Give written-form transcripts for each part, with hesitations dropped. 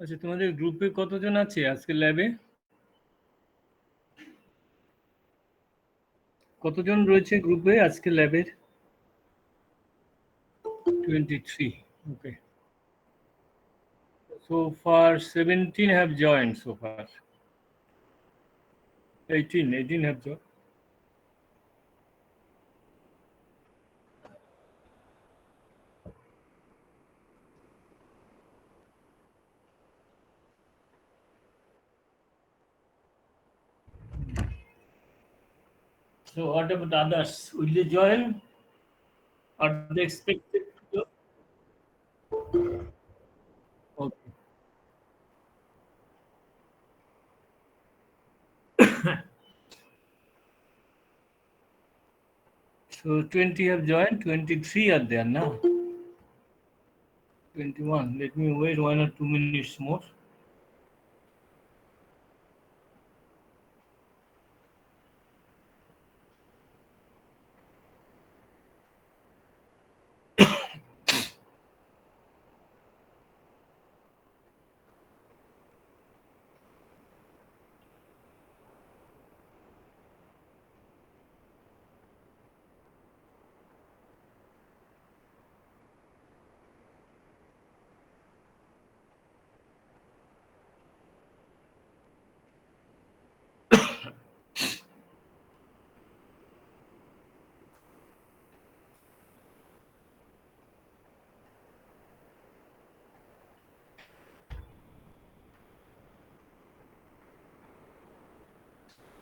আচ্ছা, তোমাদের গ্রুপে কতজন আছে আজকে ল্যাবে? কতজন রয়েছে গ্রুপে আজকে ল্যাবের? 23. Okay. So far 17 have joined so far. 18 have joined. So what about others? Will they join? Are they expected to join? Okay. So 20 have joined, 23 are there now. 21. Let me wait 1 or 2 minutes more.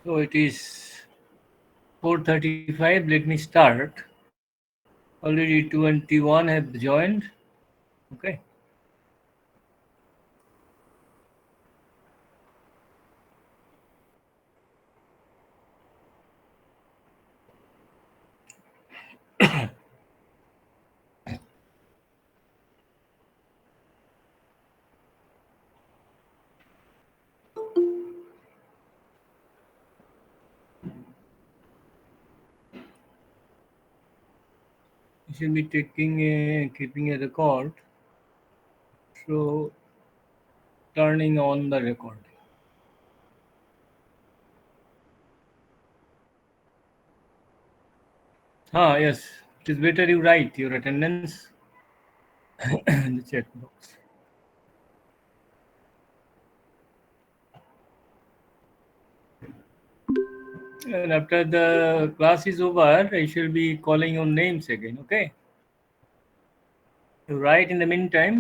So it is 4:35. Let me start. Already 21 have joined. Okay. You should be keeping a record. So turning on the record. Yes. It is better you write your attendance in the chat box. And after the class is over, I shall be calling your names again, okay? You write in the meantime,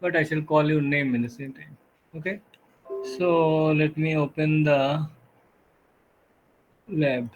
but I shall call your name in the same time, okay? So let me open the lab.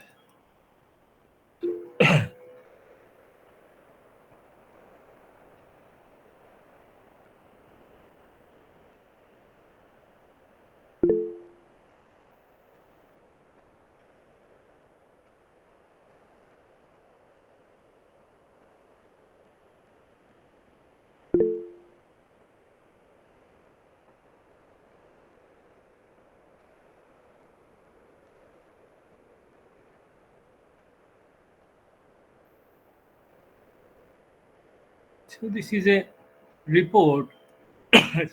So this is a report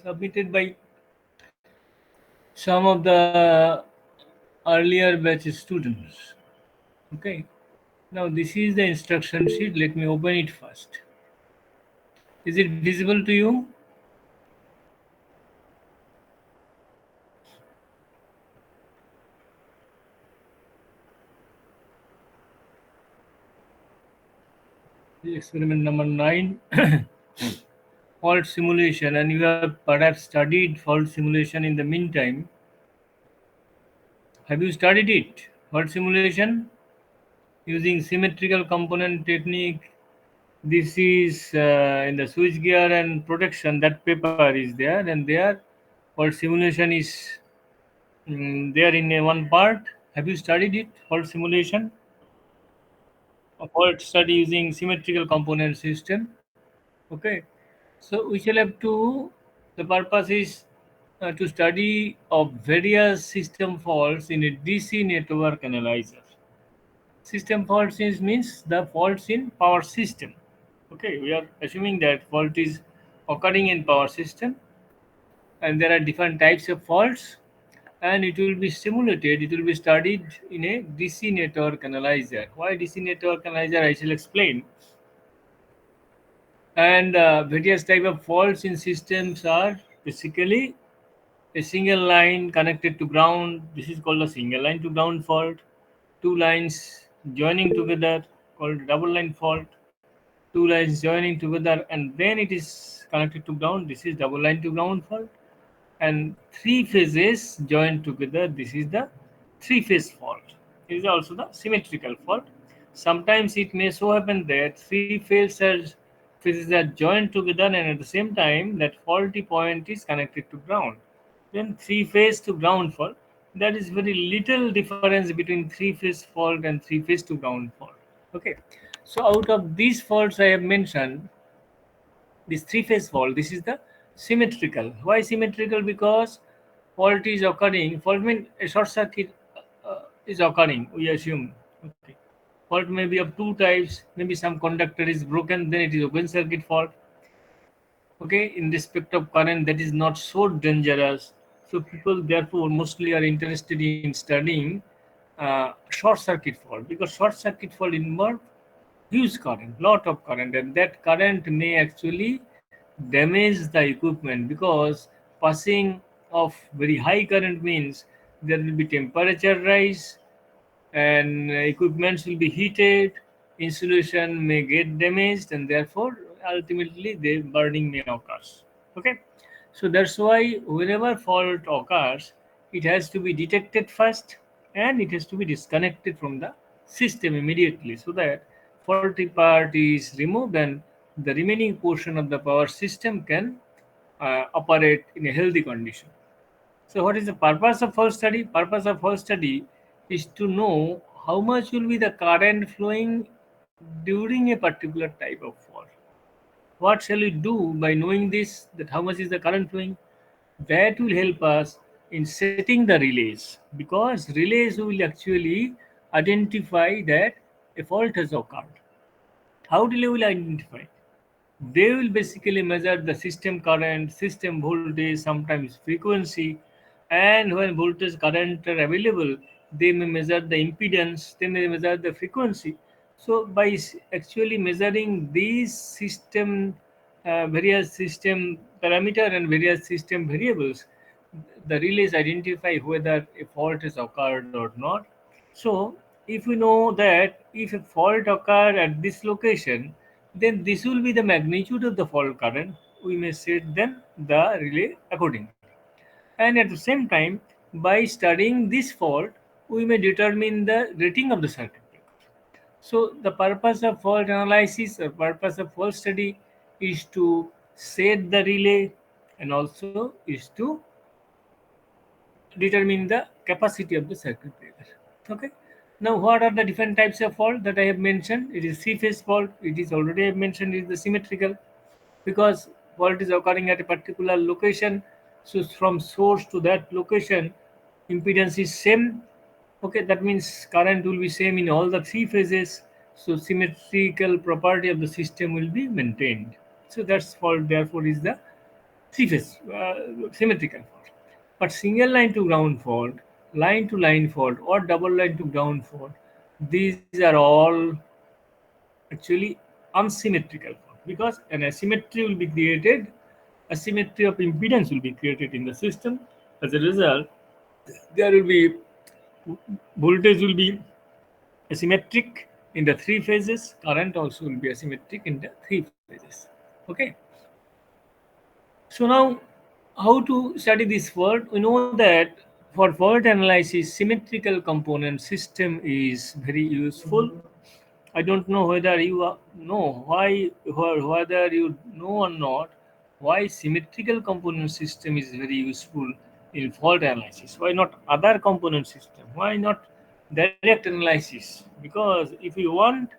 submitted by some of the earlier batch students. Okay. Now this is the instruction sheet. Let me open it first. Is it visible to you? Experiment number 9, fault simulation, and you have perhaps studied fault simulation in the meantime. Have you studied it? Fault simulation using symmetrical component technique. This is in the switchgear and protection. That paper is there, and there fault simulation is there in one part. Have you studied it? Fault simulation, a fault study using symmetrical component system. Okay. So we shall have to, the purpose is to study of various system faults in a DC network analyzer. System faults means the faults in power system. Okay, we are assuming that fault is occurring in power system. and there are different types of faults, and it will be simulated, it will be studied in a DC network analyzer. Why DC network analyzer, I shall explain. And various type of faults in systems are basically a single line connected to ground. This is called a single line to ground fault. Two lines joining together called double line fault. Two lines joining together and then it is connected to ground. This is double line to ground fault. And three phases joined together. This is the three-phase fault. It is also the symmetrical fault. Sometimes it may so happen that phases are joined together and at the same time that faulty point is connected to ground. Then three-phase to ground fault. That is very little difference between three-phase fault and three-phase to ground fault. Okay. So out of these faults I have mentioned, this three-phase fault, this is the symmetrical. Why symmetrical? Because fault is occurring, fault means a short circuit is occurring, we assume. Okay. Fault may be of two types, maybe some conductor is broken, then it is open circuit fault. Okay, in respect of current, that is not so dangerous. So people therefore mostly are interested in studying short circuit fault, because short circuit fault involve huge current, lot of current, and that current may actually damage the equipment, because passing of very high current means there will be temperature rise and equipments will be heated, insulation may get damaged, and therefore ultimately the burning may occur. Okay, so that's why whenever fault occurs, it has to be detected first and it has to be disconnected from the system immediately, so that faulty part is removed and the remaining portion of the power system can operate in a healthy condition. So, what is the purpose of fault study? Purpose of fault study is to know how much will be the current flowing during a particular type of fault. What shall we do by knowing this? That how much is the current flowing? That will help us in setting the relays, because relays will actually identify that a fault has occurred. How relay will identify? They will basically measure the system current, system voltage, sometimes frequency, and when voltage current are available, they may measure the impedance, they may measure the frequency. So by actually measuring these various system parameter and various system variables, the relays identify whether a fault has occurred or not. So, if we know that if a fault occur at this location, then this will be the magnitude of the fault current. We may set then the relay accordingly. And at the same time, by studying this fault, we may determine the rating of the circuit breaker. So, the purpose of fault analysis or purpose of fault study is to set the relay and also is to determine the capacity of the circuit breaker. Okay. Now, what are the different types of fault that I have mentioned? It is three-phase fault. It is already I have mentioned is the symmetrical, because fault is occurring at a particular location. So from source to that location, impedance is same. Okay, that means current will be same in all the three phases. So symmetrical property of the system will be maintained. So that's fault. Therefore, is the three-phase symmetrical fault. But single line to ground fault, line to line fault, or double line to ground fault, these are all actually unsymmetrical fault, because an asymmetry will be created, asymmetry of impedance will be created in the system. As a result, there will be voltage will be asymmetric in the three phases, current also will be asymmetric in the three phases. Okay. So now, how to study this fault? We know that for fault analysis, symmetrical component system is very useful. I don't know whether you know why, or whether you know or not, why symmetrical component system is very useful in fault analysis. Why not other component system? Why not direct analysis? Because if you want,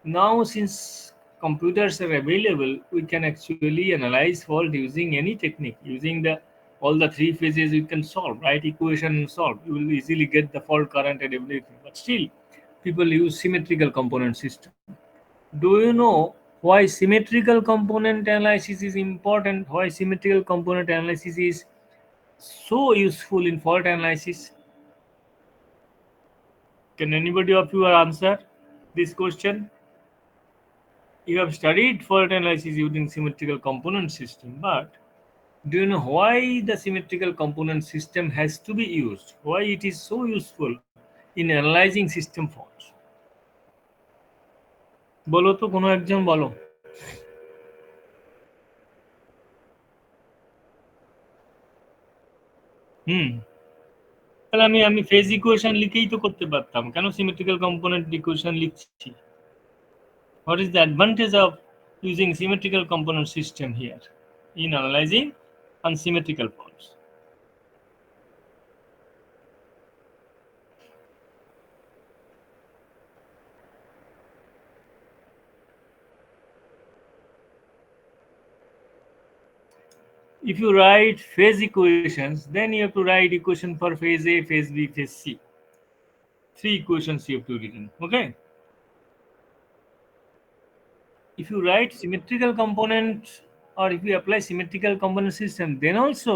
now, since computers are available, we can actually analyze fault using any technique. Using the all the three phases, we can solve, right? Equation and solve. You will easily get the fault current and everything. But still, people use symmetrical component system. Do you know why symmetrical component analysis is important, why symmetrical component analysis is so useful in fault analysis. Can anybody of you answer this question? You have studied fault analysis using symmetrical component system, but do you know why the symmetrical component system has to be used? Why it is so useful in analyzing system faults? বলো তো, কোনো একজন বলো। হুম, তাহলে আমি phase equation লিখেই তো করতে পারতাম, কেন সিমেট্রিক্যাল কম্পোনেন্ট ইকুয়েশন লিখছি? What is the advantage of using symmetrical component system here in analyzing unsymmetrical faults? If you write phase equations, then you have to write equation for phase A, phase B, phase C. Three equations you have to written. Okay. If you write symmetrical component, or if you apply symmetrical component system, then also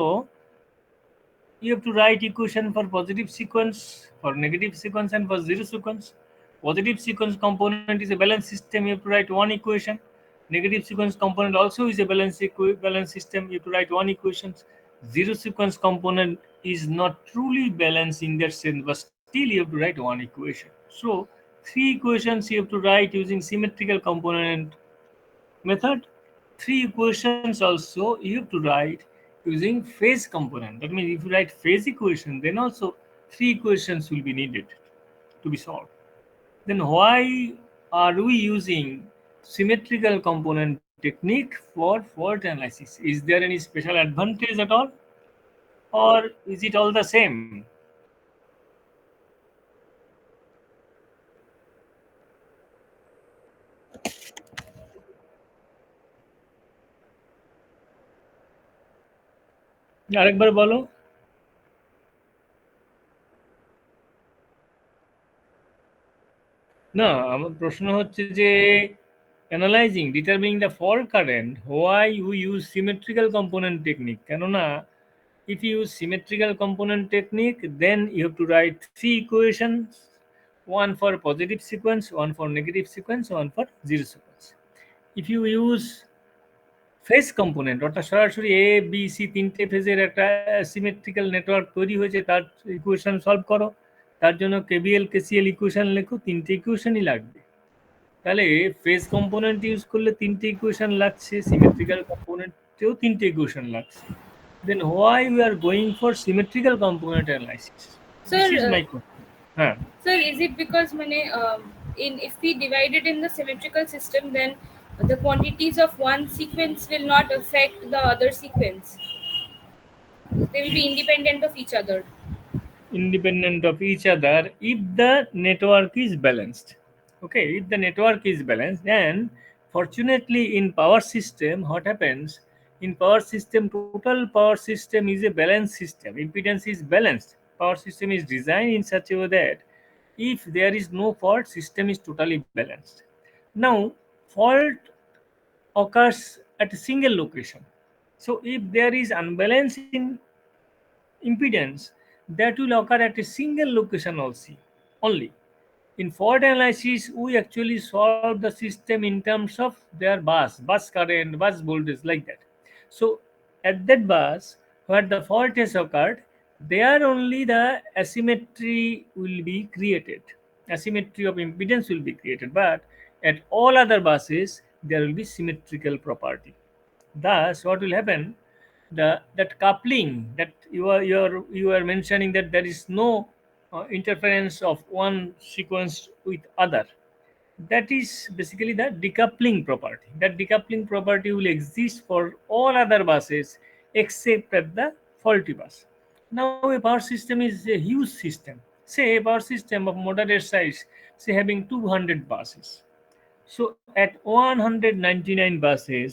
you have to write equation for positive sequence, for negative sequence, and for zero sequence. Positive sequence component is a balanced system, you have to write one equation. Negative sequence component also is a balanced system, you have to write one equation. Zero sequence component is not truly balanced in that sense, but still you have to write one equation. So three equations you have to write using symmetrical component method. Three equations also you have to write using phase component. That means if you write phase equation, then also three equations will be needed to be solved. Then why are we using symmetrical component technique for fault analysis? Is there any special advantage at all, or is it all the same? আরেকবার বলো। না, আমার প্রশ্ন হচ্ছে যে analysing determining the fault current, why we use symmetrical component technique. কেননা if you use symmetrical component technique, then you have to write three equations, one for positive sequence, one for negative sequence, one for zero sequence. If you use phase component, অর্থাৎ সরাসরি A B C তিনটে ফেজের একটা symmetrical network তৈরি হয়েছে, তার equation solve করো, তার জন্য কেবিএল কেসিএল ইকুয়েশন লেখো, তিনটে ইকুয়েশনই লাগবে। তাহলে ফেজ কম্পোনেন্ট ইউজ করলে তিনটে ইকুয়েশন লাগছে, সিমেট্রিক্যাল কম্পোনেন্টেও তিনটে ইকুয়েশন লাগছে। Then why we are going for symmetrical component analysis? Sir, This is my question. Huh. Sir, is it because if we divide it in the symmetrical system, then the quantities of one sequence will not affect the other sequence? They will be independent of each other. Independent of each other if the network is balanced. Okay, if the network is balanced, then fortunately in power system, what happens in power system, total power system is a balanced system, impedance is balanced. Power system is designed in such a way that if there is no fault, system is totally balanced. Now fault occurs at a single location. So if there is unbalance in impedance, that will occur at a single location also only. In fault analysis, we actually solve the system in terms of their bus current, bus voltage, like that. So at that bus where the fault has occurred, there only the asymmetry will be created. Asymmetry of impedance will be created, but at all other buses there will be symmetrical property. Thus, what will happen? That coupling that you are mentioning, that there is no interference of one sequence with other, that is basically the decoupling property. That decoupling property will exist for all other buses except at the faulty bus. Now a power system is a huge system, say a power system of moderate size, say having 200 buses. So at 199 buses,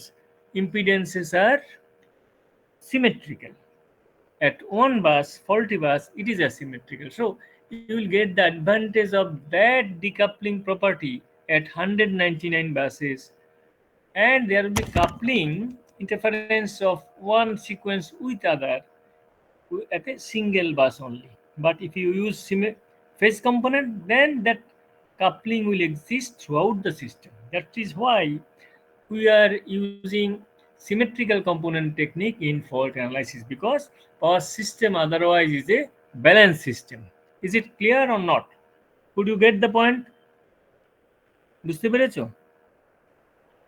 impedances are symmetrical. At one bus, faulty bus, it is asymmetrical. So you will get the advantage of that decoupling property at 199 buses and there will be coupling interference of one sequence with other at a single bus only. But if you use phase component, then that coupling will exist throughout the system. That is why we are using symmetrical component technique in fault analysis, because our system otherwise is a balanced system. Is it clear or not? Could you get the point? বুঝতে পেরেছো?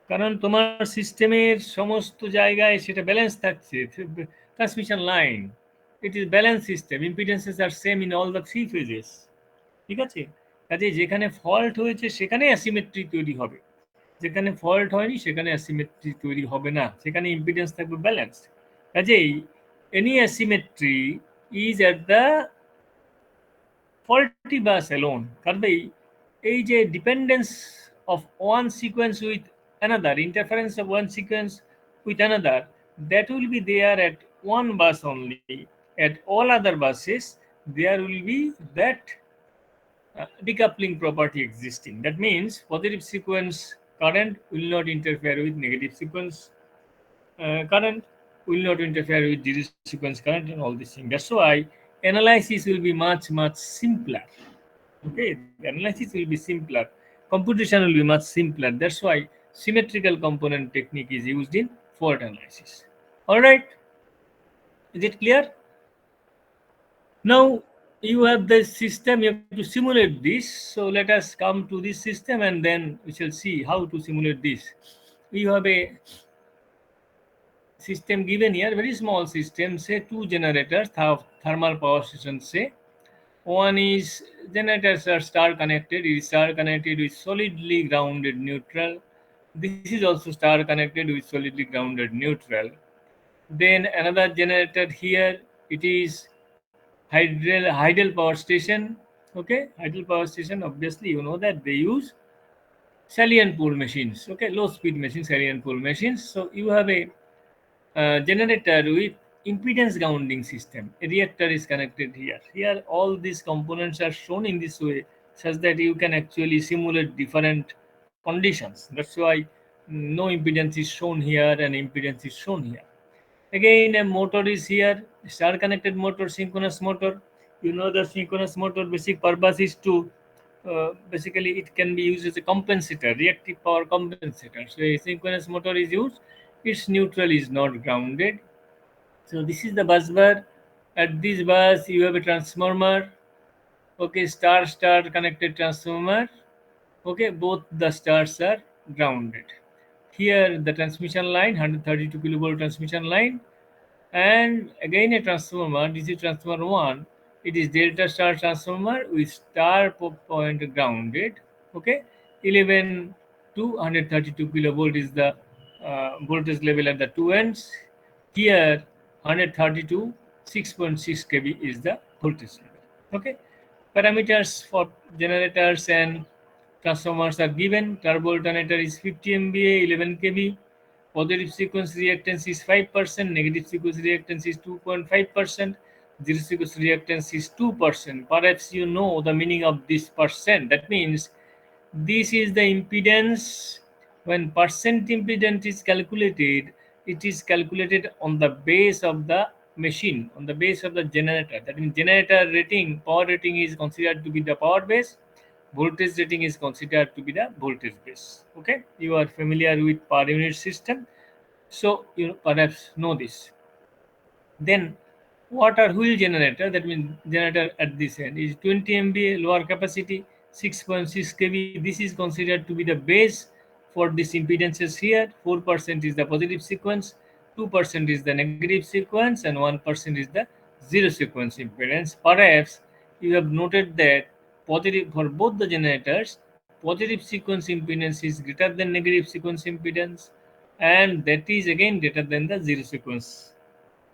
কারণ তোমার সিস্টেমের সমস্ত জায়গায় সেটা balance থাকছে, transmission line, it is balance system, impedances are same in all the three phases. ঠিক আছে, কাজে যেখানে ফল্ট হয়েছে সেখানে অ্যাসিমেট্রি তৈরি হবে, যেখানে ফল্ট হয়নি সেখানে অ্যাসিমেট্রি তৈরি হবে না, সেখানে ইম্পিডেন্স থাকবে ব্যালেন্সড। কাজেই any asymmetry is at the faulty bus alone. কাজেই এই যে dependence of one sequence with another, interference of one sequence with another, that will be there at one bus only. At all other buses, there will be that decoupling property existing. That means positive sequence current will not interfere with negative sequence current, will not interfere with zero sequence current, and all these things. That's why analysis will be much simpler. Okay, the analysis will be simpler, computation will be much simpler. That's why symmetrical component technique is used in fault analysis. All right, is it clear? Now you have the system, you have to simulate this. So let us come to this system and then we shall see how to simulate this. We have a system given here, very small system, say 2 generators, thermal power station, say. One is generators are star connected, it is star connected with solidly grounded neutral. This is also star connected with solidly grounded neutral. Then another generator here, it is hydel power station. Okay, hydel power station, obviously you know that they use salient pole machines. Okay, low speed machines, salient pole machines. So you have a generator with impedance grounding system. A reactor is connected here. Here all these components are shown in this way such that you can actually simulate different conditions. That's why no impedance is shown here and impedance is shown here. Again, a motor is here, star connected motor, synchronous motor. You know the synchronous motor basic purpose is to basically it can be used as a compensator, reactive power compensator. So a synchronous motor is used, its neutral is not grounded. So this is the bus bar. At this bus you have a transformer. Okay, star connected transformer. Okay, both the stars are grounded. Here the transmission line, 132 kilovolt transmission line, and again a transformer. This is transformer 1. It is delta star transformer with star point grounded. Okay, 11 to 132 kilovolt is the voltage level at the two ends. Here 132 6.6 kV is the voltage level. Okay, parameters for generators and transformers are given. Turbo alternator is 50 MVA, 11 kV. Positive sequence reactance is 5%, negative sequence reactance is 2.5%, zero sequence reactance is 2%. Perhaps you know the meaning of this percent. That means this is the impedance. When percent impedance is calculated, it is calculated on the base of the machine, on the base of the generator. That means generator rating, power rating is considered to be the power base, voltage rating is considered to be the voltage base. Okay, you are familiar with per unit system, so you perhaps know this. Then water wheel generator, that means generator at this end is 20 MVA, lower capacity, 6.6 kV. This is considered to be the base for these impedances here. 4% is the positive sequence, 2% is the negative sequence, and 1% is the zero sequence impedance. Perhaps you have noted that positive for both the generators, positive sequence impedance is greater than negative sequence impedance, and that is again greater than the zero sequence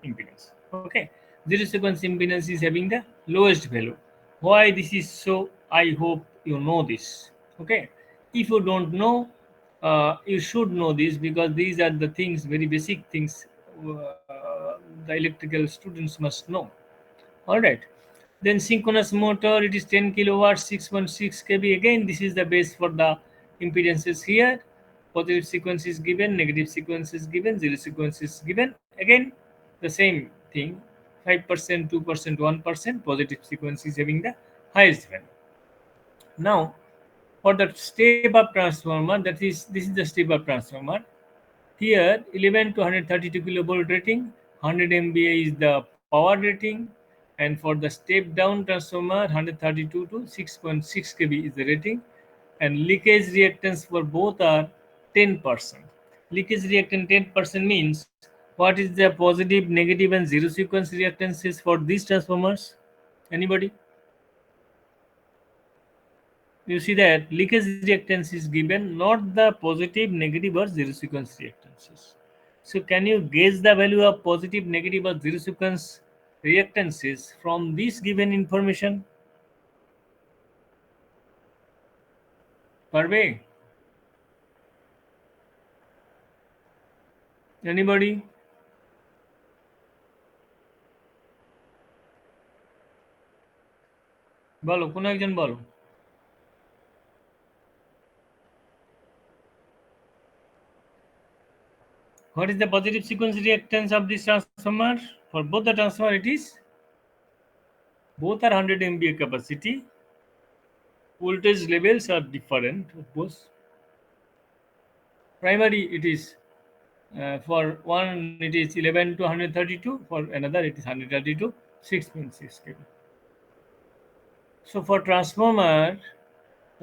impedance. Okay, zero sequence impedance is having the lowest value. Why this is so? I hope you know this. Okay, if you don't know, you should know this, because these are the things, very basic things, the electrical students must know. All right, then synchronous motor, it is 10 kilowatts, 6.6 kV. Again, this is the base for the impedances here. positive sequence is given, negative sequence is given, zero sequence is given. Again, the same thing, 5%, 2%, 1%, positive sequence is having the highest value. Now, for the step-up transformer, that is, this is the step-up transformer. Here, 11 to 132 kilovolt rating, 100 MVA is the power rating, and for the step-down transformer, 132 to 6.6 kV is the rating, and leakage reactance for both are 10%. Leakage reactance 10% means what is the positive, negative, and zero sequence reactances for these transformers? Anybody? You see that leakage reactance is given, not the positive, negative, or zero sequence reactances. So, can you gauge the value of positive, negative, or zero sequence reactances from this given information? Parve? Anybody? বলো, কোনো একজন বলো। What is the positive sequence reactance of this transformer? For both the transformer, it is both are 100 MVA capacity. Voltage levels are different, of course. Primary, it is for one it is 11 to 132, for another it is 132, 6.6 kV. So for transformer,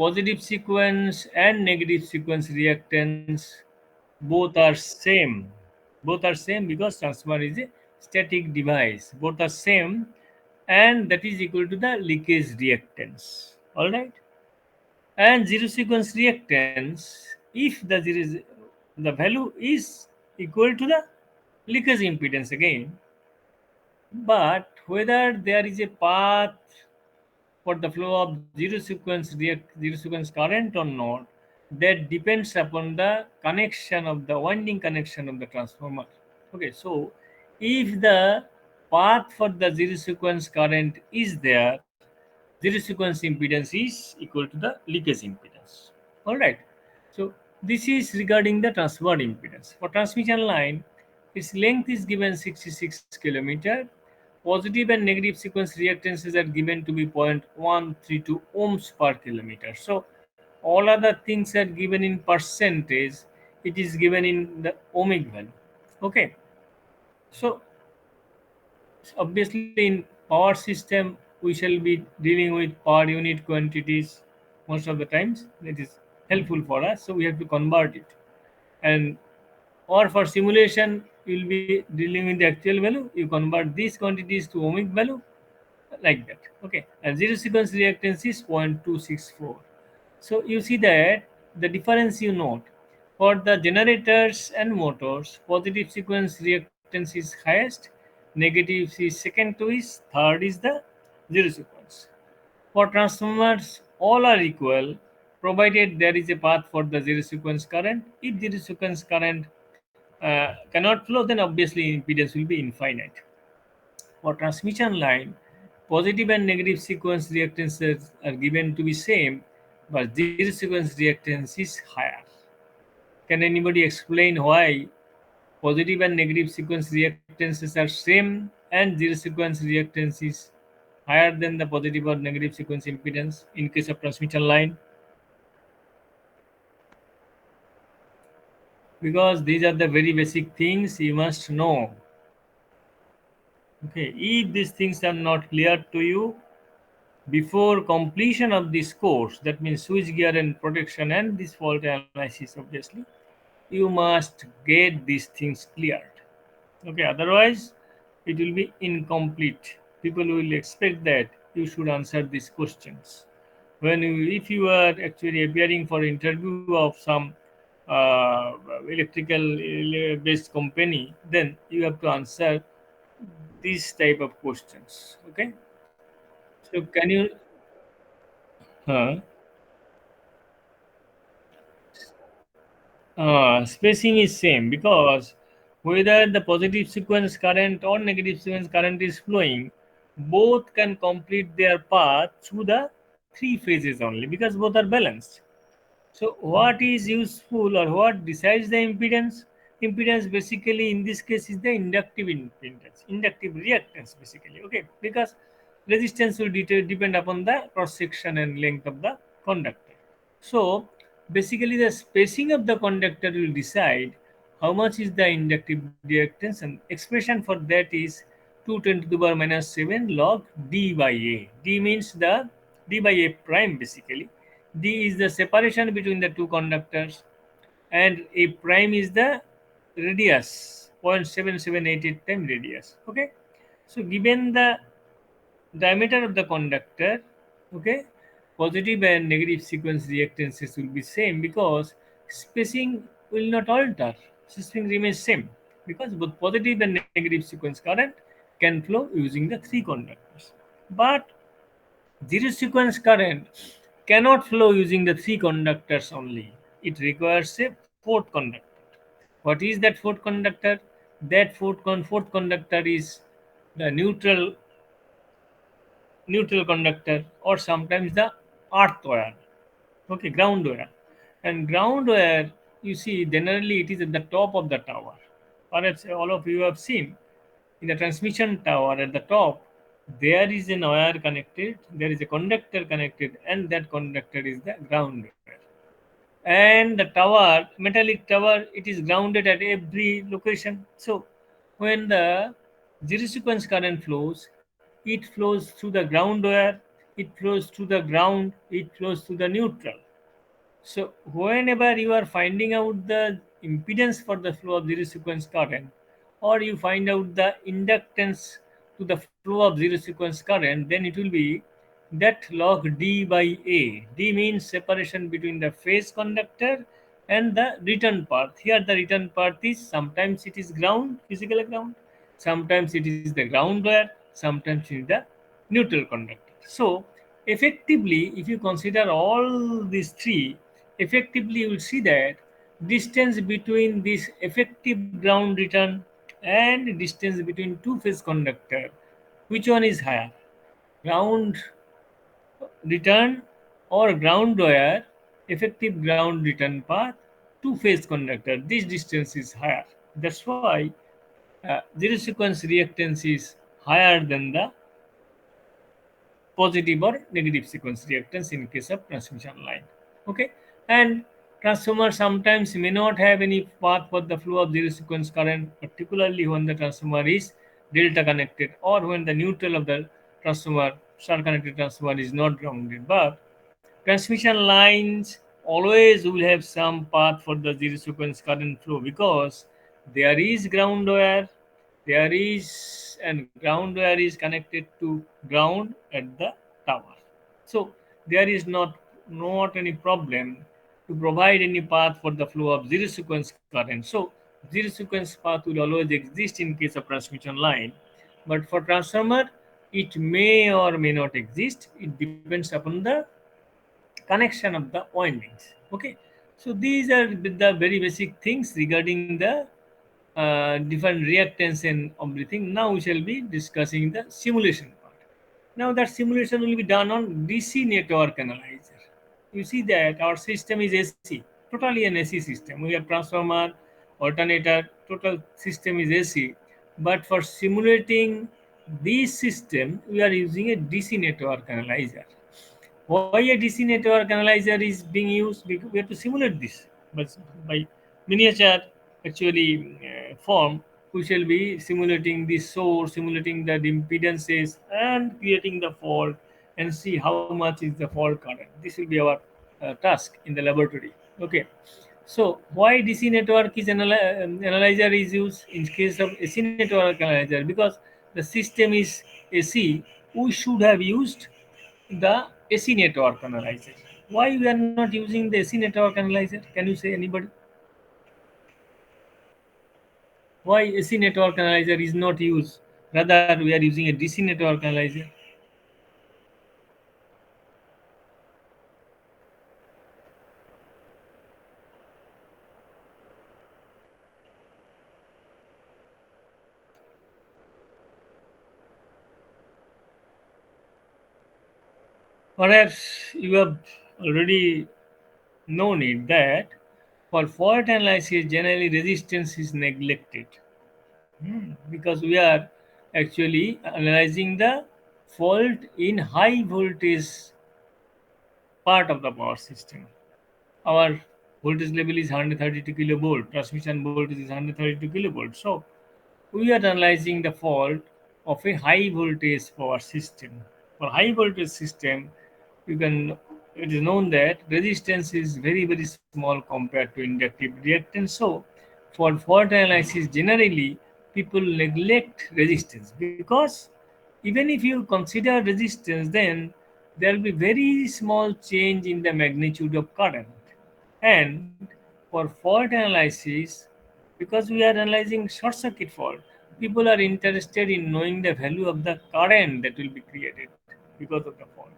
positive sequence and negative sequence reactance both are same. Both are same because transformer is a static device. Both are same, and that is equal to the leakage reactance. All right. And zero sequence reactance, if the value is equal to the leakage impedance again, but whether there is a path for the flow of zero sequence current or not, that depends upon the connection of the winding connection of the transformer. Okay, so if the path for the zero sequence current is there, zero sequence impedance is equal to the leakage impedance. All right. So this is regarding the transfer impedance. For transmission line, its length is given 66 kilometer. Positive and negative sequence reactances are given to be 0.132 ohms per kilometer. So all other things are given in percentage. It is given in the ohmic value. Okay. So obviously in power system we shall be dealing with per unit quantities most of the times. It is helpful for us, so we have to convert it. And or for simulation you will be dealing with the actual value, you convert these quantities to ohmic value, like that. Okay, and zero sequence reactance is 0.264. So you see that the difference you note, for the generators and motors, positive sequence reactance is highest, negative is second to is, third is the zero sequence. For transformers, all are equal provided there is a path for the zero sequence current. If zero sequence current cannot flow, then obviously impedance will be infinite. For transmission line, positive and negative sequence reactances are given to be same, but zero sequence reactance is higher. Can anybody explain why positive and negative sequence reactances are same and zero sequence reactance is higher than the positive or negative sequence impedance in case of transmission line? Because these are the very basic things you must know. Okay, if these things are not clear to you, before completion of this course, that means switch gear and protection and this fault analysis, obviously, you must get these things cleared. Okay, otherwise it will be incomplete. People will expect that you should answer these questions. If you are actually appearing for interview of some electrical based company, then you have to answer these type of questions. Okay, so can you? Uh, Spacing is same because whether the positive sequence current or negative sequence current is flowing, both can complete their path through the three phases only because both are balanced. So what is useful or what decides the impedance? Impedance basically in this case is the inductive impedance, inductive reactance basically. Okay, because resistance will depend upon the cross section and length of the conductor. So basically the spacing of the conductor will decide how much is the inductive reactance, and expression for that is 2 10 to the power minus 7 log d by a. D means the d by a prime basically. D is the separation between the two conductors, and a prime is the radius 0.7788 time radius. Okay, so given the diameter of the conductor, okay, positive and negative sequence reactances will be same because spacing will not alter. Spacing remains same because both positive and negative sequence current can flow using the three conductors. But zero sequence current cannot flow using the three conductors only. It requires a fourth conductor. What is that fourth conductor? That fourth conductor is the neutral conductor, or sometimes the earth wire. Okay, ground wire. And ground wire, you see, generally it is at the top of the tower. Perhaps all of you have seen in the transmission tower at the top, there is an wire connected, there is a conductor connected, and that conductor is the ground wire. And the tower, metallic tower, it is grounded at every location. So when the zero sequence current flows, it flows through the ground wire, it flows through the ground, it flows through the neutral. So whenever you are finding out the impedance for the flow of zero sequence current, or you find out the inductance to the flow of zero sequence current, then it will be that log d by a. D means separation between the phase conductor and the return path. Here the return path is sometimes it is ground, physical ground, sometimes it is the ground wire, sometimes it is the neutral conductor. So effectively, if you consider all these three, effectively you will see that distance between this effective ground return and distance between two phase conductor, which one is higher? Ground return or ground wire, effective ground return path, two phase conductor. This distance is higher. That's why zero sequence reactance is higher than the positive or negative sequence reactance in case of transmission line. Okay, and transformer sometimes may not have any path for the flow of zero sequence current, particularly when the transformer is delta connected or when the neutral of the transformer, star connected transformer, is not grounded. But transmission lines always will have some path for the zero sequence current flow because there is ground wire, there is, and ground wire is connected to ground at the tower. So there is not any problem to provide any path for the flow of zero sequence current. So zero sequence path will always exist in case of transmission line, but for transformer it may or may not exist. It depends upon the connection of the windings. Okay, so these are the very basic things regarding the different reactance and everything. Now we shall be discussing the simulation part. Now that simulation will be done on DC network analyzer. You see that our system is AC, totally an AC system. We have transformer, alternator, total system is AC. But for simulating this system, we are using a DC network analyzer. Why a DC network analyzer is being used? Because we have to simulate this, but by miniature actually form, we shall be simulating the source, simulating the impedances, and creating the fault, and see how much is the fault current. This will be our task in the laboratory. Okay. So why DC network is analyzer is used in case of AC network analyzer? Because the system is AC, we should have used the AC network analyzer. Why we are not using the AC network analyzer? Can you say anybody? Why AC network analyzer is not used? Rather, we are using a DC network analyzer. Perhaps you have already no need that for fault analysis generally resistance is neglected. Because we are actually analyzing the fault in high voltage part of the power system. Our voltage level is 132 kilovolt, transmission voltage is 132 kilovolt. So we are analyzing the fault of a high voltage power system. For high voltage system, you can it is known that resistance is very small compared to inductive reactance. So for fault analysis, generally people neglect resistance because even if you consider resistance, then there will be very small change in the magnitude of current. And for fault analysis, because we are analyzing short circuit fault, people are interested in knowing the value of the current that will be created because of the fault.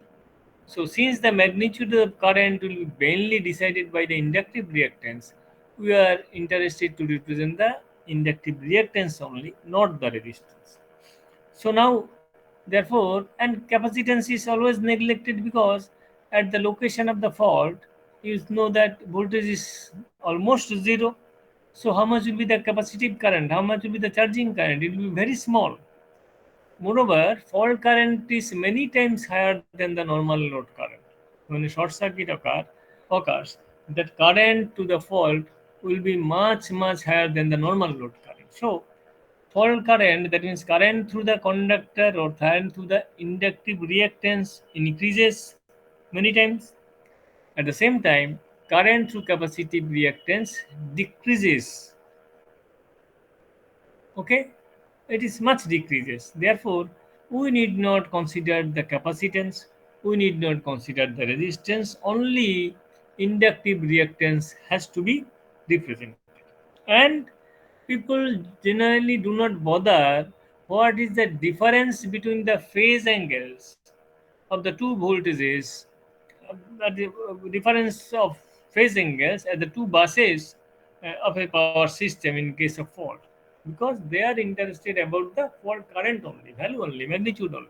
So, since the magnitude of current will be mainly decided by the inductive reactance, we are interested to represent the inductive reactance only, not the resistance. So now, therefore, and capacitance is always neglected because at the location of the fault, you know that voltage is almost zero. So how much will be the capacitive current? How much will be the charging current? It will be very small. Moreover, fault current is many times higher than the normal load current. When a short circuit occurs, that current to the fault will be much higher than the normal load current. So fault current, that means current through the conductor or current through the inductive reactance, increases many times. At the same time, current through capacitive reactance decreases. Okay, it is much decreases. Therefore, we need not consider the capacitance, we need not consider the resistance, only inductive reactance has to be represented. And people generally do not bother what is the difference between the phase angles of the two voltages, the difference of phase angles at the two buses of a power system in case of fault, because they are interested about the fault current only, value only, magnitude only.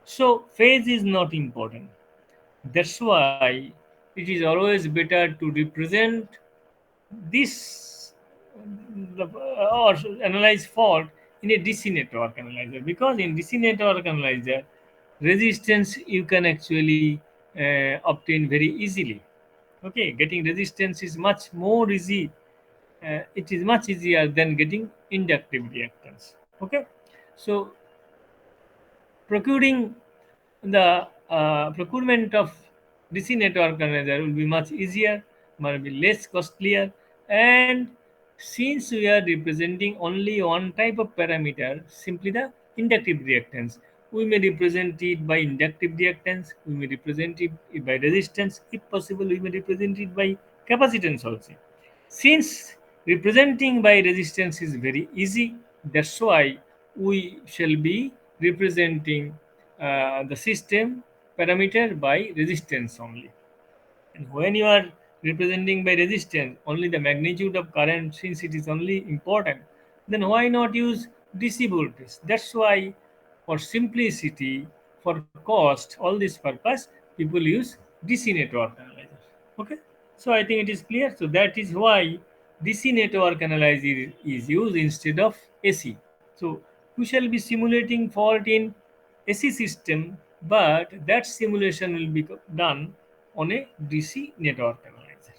So phase is not important. That's why it is always better to represent this or analyze fault in a DC network analyzer, because in DC network analyzer resistance you can actually obtain very easily. Okay, getting resistance is much more easy. It is much easier than getting inductive reactance. Okay, so procuring the procurement of DC network analyzer will be much easier, might be less costlier, and since we are representing only one type of parameter, simply the inductive reactance, we may represent it by inductive reactance, we may represent it by resistance, if possible, we may represent it by capacitance also. Since representing by resistance is very easy, that's why we shall be representing the system parameter by resistance only. And when you are representing by resistance only the magnitude of current, since it is only important, then why not use DC voltage? That's why, for simplicity, for cost, all this purpose, people use DC network analyzer. Okay, so I think it is clear. So that is why DC network analyzer is used instead of AC. So we shall be simulating fault in AC system, but that simulation will be done on a DC network analyzer.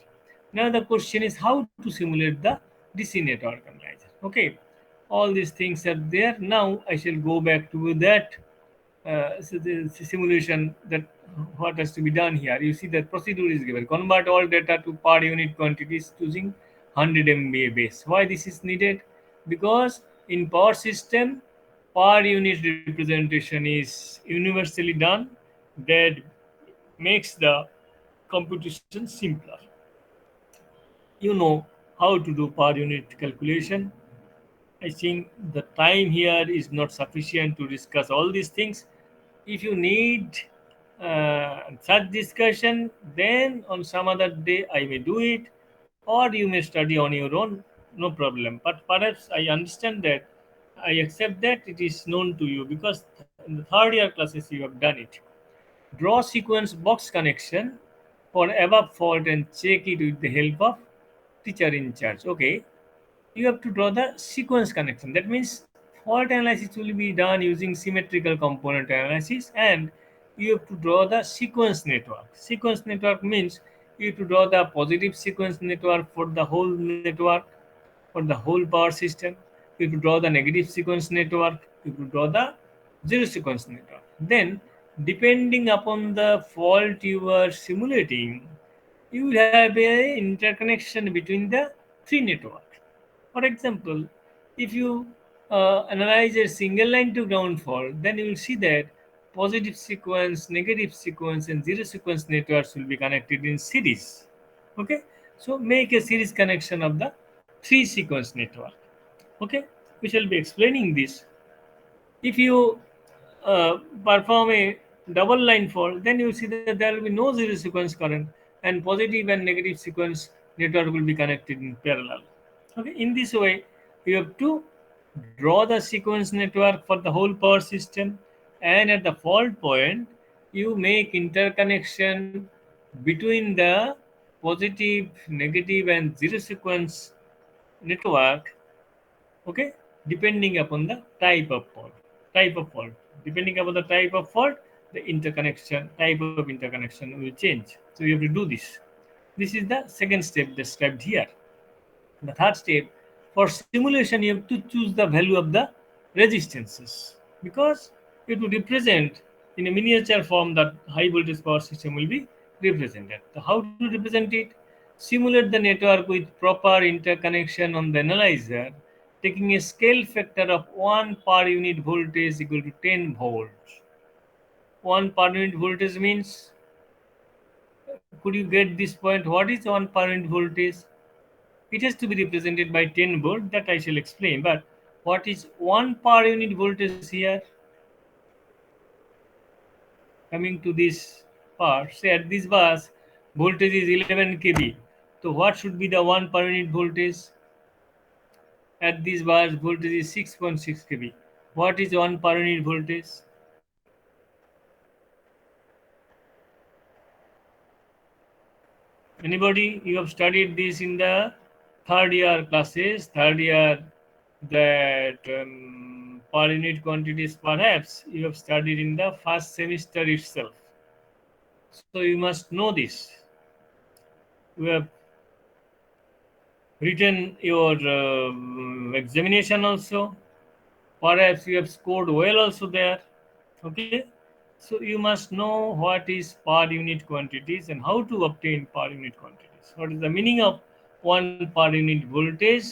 Now the question is how to simulate the DC network analyzer. Okay, all these things are there. Now I shall go back to that so the simulation, that what has to be done here. You see that procedure is given. Convert all data to per unit quantities using 100 MVA base. Why this is needed? Because in power system, per unit representation is universally done. That makes the computation simpler. You know how to do per unit calculation. I think the time here is not sufficient to discuss all these things. If you need such discussion, then on some other day I may do it, or you may study on your own, no problem. But perhaps I understand that, I accept that it is known to you because in the third year classes you have done it. Draw sequence box connection for above fault and check it with the help of teacher in charge. Okay, you have to draw the sequence connection. That means fault analysis will be done using symmetrical component analysis, and you have to draw the sequence network. Sequence network means you have to draw the positive sequence network for the whole network, for the whole power system. You have to draw the negative sequence network. You have to draw the zero sequence network. Then, depending upon the fault you are simulating, you will have a interconnection between the three networks. For example, if you analyze a single line to ground fault, then you will see that positive sequence, negative sequence, and zero sequence networks will be connected in series. Okay, so make a series connection of the three sequence network. Okay, we shall be explaining this. If you perform a double line fault, then you see that there will be no zero sequence current, and positive and negative sequence network will be connected in parallel. Okay, in this way, you have to draw the sequence network for the whole power system, and at the fault point, you make interconnection between the positive, negative, and zero sequence network. Okay, depending upon the type of fault, depending upon the type of fault, the interconnection type of interconnection will change. So you have to do this is the second step described here. The third step, for simulation you have to choose the value of the resistances, because you have to represent in a miniature form that high voltage power system will be represented. So how to represent it? Simulate the network with proper interconnection on the analyzer, taking a scale factor of 1 per unit voltage equal to 10 volts. 1 per unit voltage means, could you get this point? What is 1 per unit voltage? It has to be represented by 10 volt, that I shall explain. But what is 1 per unit voltage here? Coming to this part, say at this bus, voltage is 11 kV. So what should be the 1 per unit voltage? At this bus, voltage is 6.6 kV. What is 1 per unit voltage? Anybody? You have studied this in the third year classes, third year, that per unit quantities perhaps you have studied in the first semester itself. So you must know this. You have written your examination also. Perhaps you have scored well also there. Okay. So you must know what is per unit quantities and how to obtain per unit quantities. What is the meaning of 1 per unit voltage?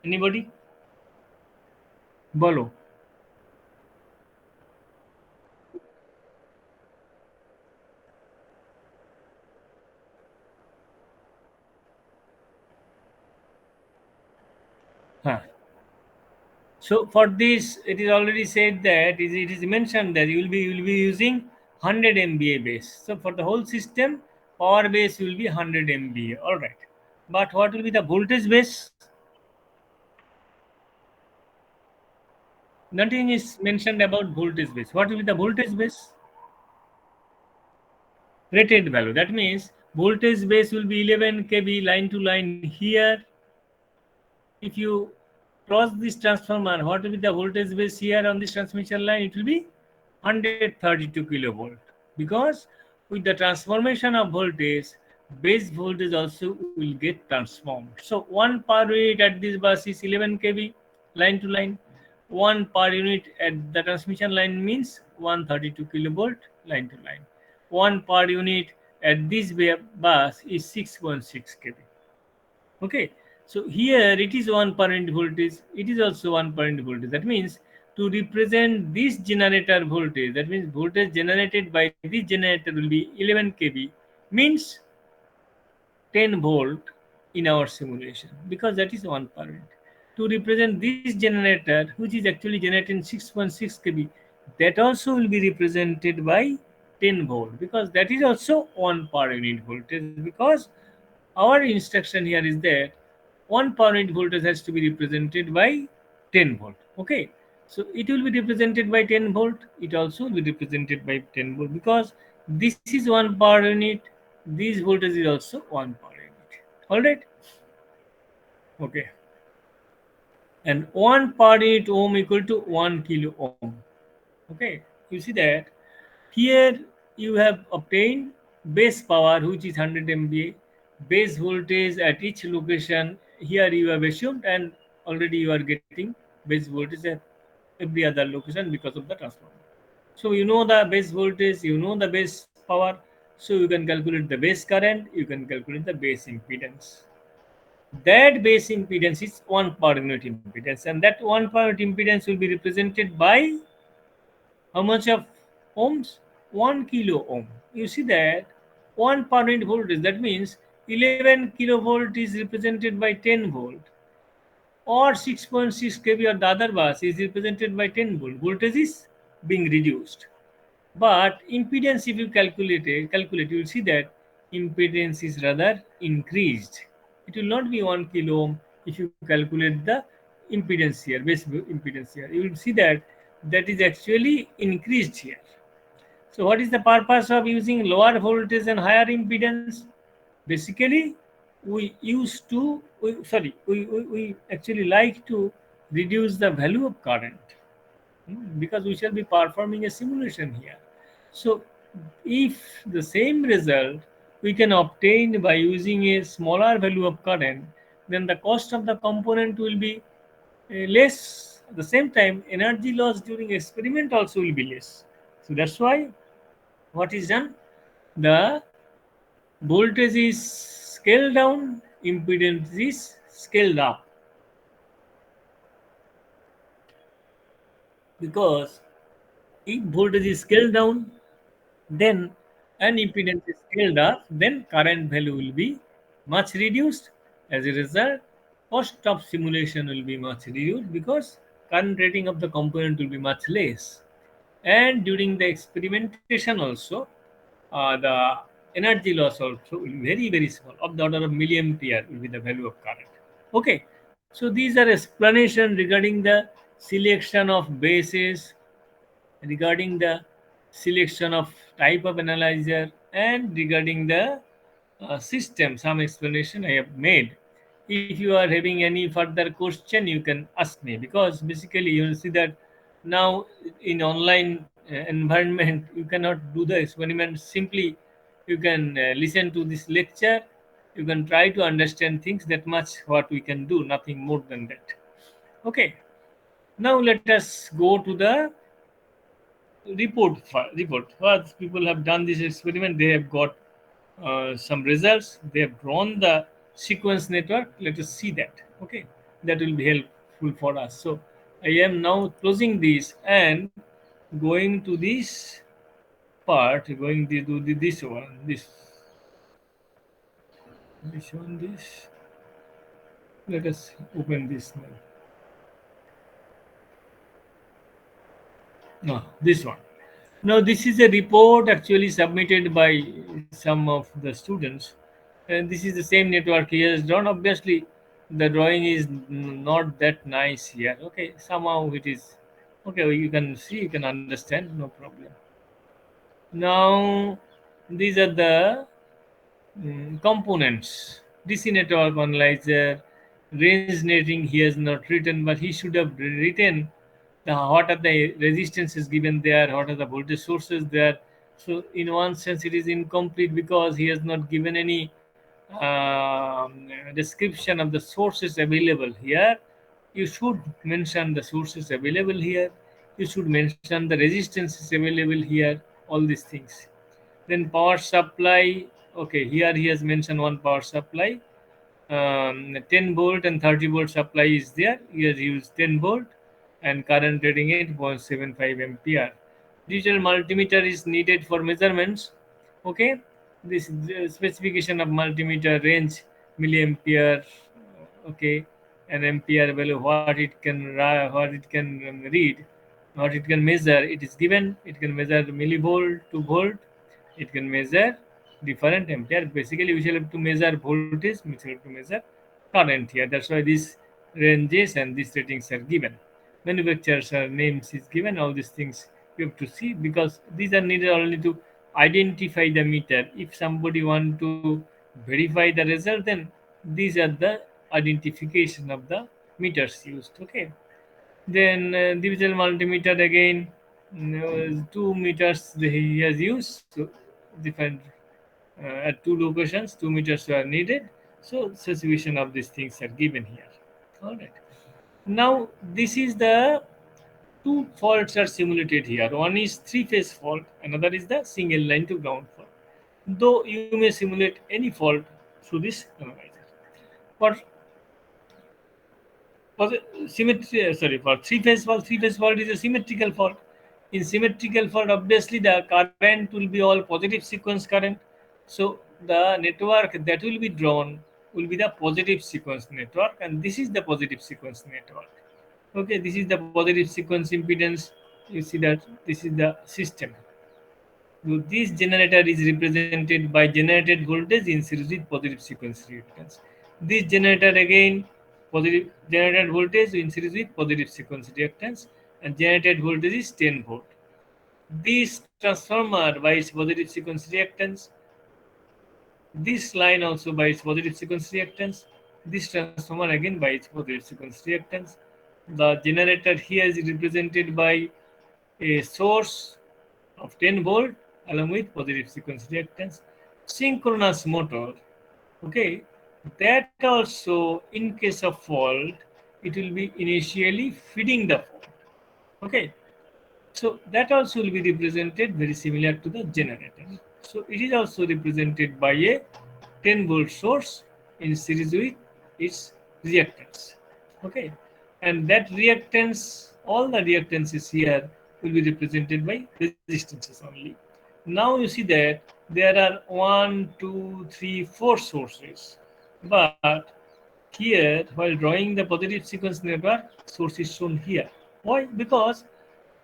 Anybody? Bolo. Huh. So for this, it is already said that it is mentioned that you will be using 100 MVA base. So for the whole system, power base will be 100 MVA. All right. But what will be the voltage base? Nothing is mentioned about voltage base. What will be the voltage base? Rated value. That means voltage base will be 11 kV line to line here. If you cross this transformer, what will be the voltage base here on this transmission line? It will be 132 kilovolt, because with the transformation of voltage, base voltage also will get transformed. So 1 per unit at this bus is 11 kV line to line. 1 per unit at the transmission line means 132 kilovolt line to line. 1 per unit at this bus is 6.6 kV. Okay, so here it is 1 per unit voltage, it is also 1 per unit voltage. That means to represent this generator voltage, that means voltage generated by this generator will be 11 kV, means 10 volt in our simulation, because that is 1 per unit. To represent this generator, which is actually generating 6.6 kV, that also will be represented by 10 volt, because that is also 1 per unit voltage, because our instruction here is that 1 per unit voltage has to be represented by 10 volt. Okay, so it will be represented by 10 volt. It also will be represented by 10 volt, because This is 1 per unit. This voltage is also 1 per unit. All right. Okay. And 1 per unit ohm equal to 1 kilo ohm. Okay. You see that here you have obtained base power, which is 100 MVA, base voltage at each location. Here you have assumed, and already you are getting base voltage at every other location because of the transformer. So you know the base voltage, you know the base power, so you can calculate the base current, you can calculate the base impedance. That base impedance is 1 per unit impedance, and that 1 per unit impedance will be represented by how much of ohms? 1 kilo ohm. You see that 1 per unit voltage, that means 11 kilovolt is represented by 10 volt, or 6.6 kV or the other bus is represented by 10 volt. Voltage is being reduced. But impedance, if you calculate, you will see that impedance is rather increased. It will not be 1 kilo ohm if you calculate the impedance here, base impedance here. You will see that that is actually increased here. So, what is the purpose of using lower voltage and higher impedance? Basically, we actually like to reduce the value of current. Because we shall be performing a simulation here. So, if the same result we can obtain by using a smaller value of current, then the cost of the component will be less. At the same time, energy loss during experiment also will be less. So that's why what is done? The voltage is scaled down, impedance is scaled up, because if voltage is scaled down, then an impedance is scaled up, then current value will be much reduced. As a result, cost of simulation will be much reduced because current rating of the component will be much less. And during the experimentation also, the energy loss also will be very, very small, of the order of milliampere will be the value of current. Okay, so these are explanation regarding the selection of bases, regarding the selection of type of analyzer, and regarding the system. Some explanation I have made. If you are having any further question, you can ask me, because basically you will see that now in online environment you cannot do the experiment simply. You can listen to this lecture, you can try to understand things, that much what we can do, nothing more than that. Okay, now let us go to the report. What people have done this experiment, they have got some results. They have drawn the sequence network. Let us see that. Okay, that will be helpful for us. So I am now closing this and going to this part. Going to do this one. This one. This. Let us open this now. No, this one. Now, this is a report actually submitted by some of the students, and this is the same network he has drawn. Obviously, the drawing is not that nice here. Okay, somehow it is okay. You can see, you can understand, no problem. Now, these are the components. DC network analyzer, range netting. He has not written, but he should have written the what are the resistances given there, what are the voltage sources there. So in one sense it is incomplete because he has not given any description of the sources available here. You should mention the sources available here, you should mention the resistances available here, all these things. Then power supply. Okay, here he has mentioned one power supply, 10 volt and 30 volt supply is there. He has used 10 volt and current rating 8.75 ampere. Digital multimeter is needed for measurements. Okay, this is the specification of multimeter, range milliampere. Okay, an ampere value, what it can what it can read, what it can measure. It is given. It can measure millivolt to volt. It can measure different ampere. Basically, we shall have to measure voltage, we shall have to measure current here. That's why these ranges and these ratings are given. Manufacturers names is given. All these things you have to see, because these are needed only to identify the meter. If somebody want to verify the result, then these are the identification of the meters used. Okay. Then digital multimeter again, two meters he has used. So different at two locations, 2 meters were needed. So situation of these things are given here. All right. Now this is the two faults are simulated here. One is three-phase fault, another is the single line to ground fault. Though you may simulate any fault through this analyzer. For for three-phase fault is a symmetrical fault. In symmetrical fault, obviously the current will be all positive sequence current. So the network that will be drawn will be the positive sequence network, and this is the positive sequence network. Okay, this is the positive sequence impedance. You see that this is the system. So this generator is represented by generated voltage in series with positive sequence reactance. This generator again positive generated voltage in series with positive sequence reactance, and generated voltage is 10 volt. This transformer by its positive sequence reactance, this line also by its positive sequence reactance, this transformer again by its positive sequence reactance. The generator here is represented by a source of 10 volt along with positive sequence reactance. Synchronous motor, okay, that also in case of fault, it will be initially feeding the fault. Okay, so that also will be represented very similar to the generator. So it is also represented by a 10 volt source in series with its reactance. Okay, and that reactance, all the reactances here will be represented by resistances only. Now you see that there are one, two, three, four sources, but here while drawing the positive sequence network, source is shown here. Why? Because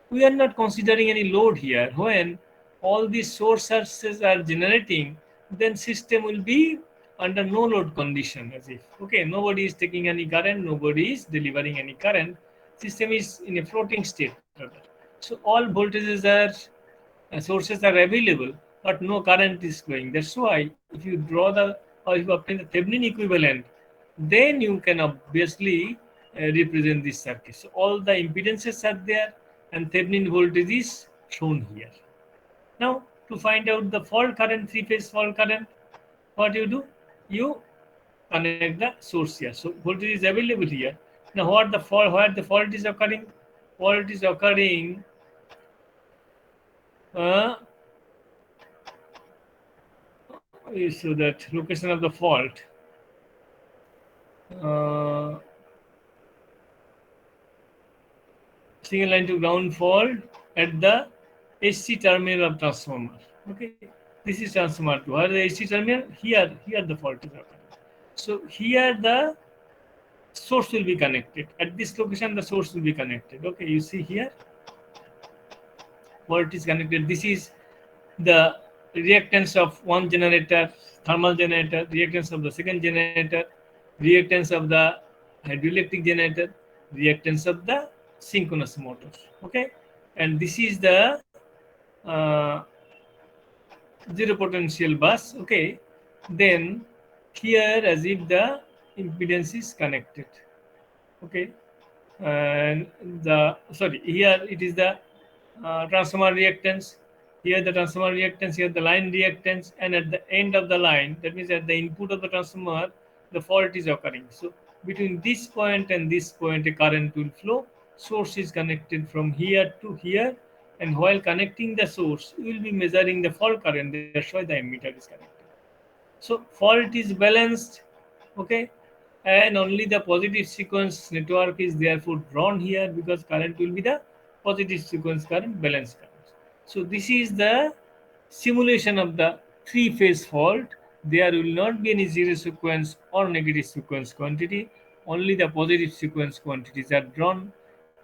we are not considering any load here. When all these sources are generating, then system will be under no load condition, as if okay, nobody is taking any current, nobody is delivering any current. System is in a floating state rather. So all voltages are sources are available, but no current is flowing. That's why if you draw the or if you obtain the Thevenin equivalent, then you can obviously represent this circuit. So all the impedances are there, and Thevenin voltage is shown here. Now to find out the fault current, three-phase fault current, what you do? You connect the source here. So voltage is available here. Now what the fault? Where the fault is occurring? Fault is occurring. Uh, so that location of the fault. Uh, Single line to ground fault at the AC terminal of transformer. Okay, this is transformer 2. Where the AC terminal? Here the fault is occurring. So here the source will be connected. At this location, the source will be connected. Okay, you see here, fault is connected. This is the reactance of one generator, thermal generator, reactance of the second generator, reactance of the hydroelectric generator, reactance of the synchronous motor. Okay, and this is the zero potential bus. Okay, then here as if the impedance is connected. Okay, and the sorry, here it is the transformer reactance, here the transformer reactance, here the line reactance, and at the end of the line, that means at the input of the transformer, the fault is occurring. So between this point and this point, a current will flow. Source is connected from here to here, and while connecting the source, we will be measuring the fault current. That's why the emitter is connected. So fault is balanced, okay, and only the positive sequence network is therefore drawn here because current will be the positive sequence current, balanced current. So this is the simulation of the three-phase fault. There will not be any zero sequence or negative sequence quantity. Only the positive sequence quantities are drawn.